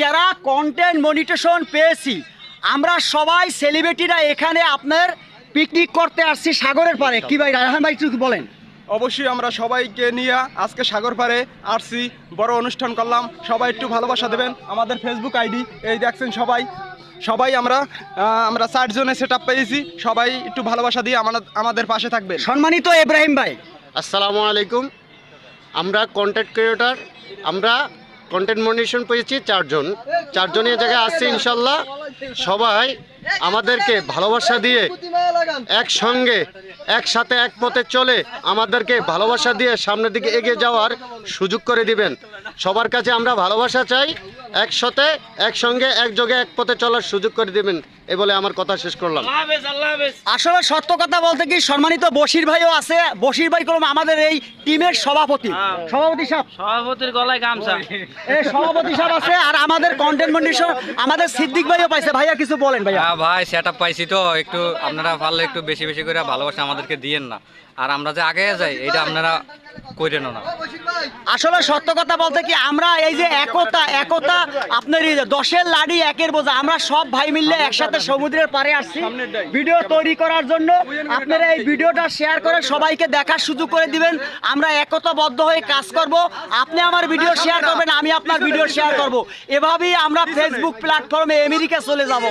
যারা content monetisation পেয়েছি আমরা সবাই সেলিব্রিটিরা এখানে আপনার পিকনিক করতে আসছি সাগরের পাড়ে। কি ভাই রায়হান ভাই একটু বলেন। অবশ্যই আমরা সবাইকে নিয়ে আজকে সাগর পাড়ে আসছি, বড় অনুষ্ঠান করলাম। সবাই একটু ভালোবাসা দেবেন। আমাদের ফেসবুক আইডি এই দেখছেন, সবাই আমরা 4 জনে সেট আপ পেয়েছি। সবাই একটু ভালোবাসা দিয়ে আমাদের পাশে থাকবেন। সম্মানিত ইব্রাহিম ভাই, আসসালামু আলাইকুম। আমরা কন্টেন্ট ক্রিয়েটর, আমরা কন্টেন্ট মনিটেশন পেয়েছি 4 জন। 4 জনের জায়গায় আসছি ইনশাল্লাহ। সবাই আমাদেরকে ভালোবাসা দিয়ে একসঙ্গে একসাথে এক পথে চলে আমাদেরকে ভালোবাসা দিয়ে সামনের দিকে এগিয়ে যাওয়ার সুযোগ করে দিবেন। সবার কাছে আমরা ভালোবাসা চাই, একসাথে একসঙ্গে একযোগে এক পথে চলার সুযোগ করে দিবেন। এই বলে আমার কথা শেষ করলাম। আসলে সত্য কথা বলতে কি সম্মানিত বশির ভাইও আছে। বশির ভাই করলাম আমাদের এই টিমের সভাপতি। সভাপতি সাহেব, সভাপতির গলায় গামছা। এই সভাপতি সাহেব আছে। আর আমাদের কন্টেন্ট মনিটেশন আমাদের সিদ্দিক ভাইও পাইছে। ভাইয়া কিছু বলেন ভাইয়া। হ্যাঁ ভাই, সেটআপ পাইছি তো, একটু আপনারা পারলে একটু বেশি বেশি করে ভালোবাসা আমাদেরকে দিয়েন না। আর আমরা যে আগে যাই এটা আপনারা কইরেন না। আসলে সত্য কথা বলতে কি আমরা এই যে একতা আপনার এই যে 10-এর লাড়ি 1-এর বোঝা, আমরা সব ভাই মিললে একসাথে সমুদ্রের পাড়ে আসছি ভিডিও তৈরি করার জন্য। আপনারা এই ভিডিওটা শেয়ার করে সবাইকে দেখার সুযোগ করে দিবেন। আমরা একতাবদ্ধ হয়ে কাজ করব। আপনি আমার ভিডিও শেয়ার করবেন, আমি আপনার ভিডিও শেয়ার করব। এভাবেই আমরা ফেসবুক প্ল্যাটফর্মে আমেরিকা চলে যাব।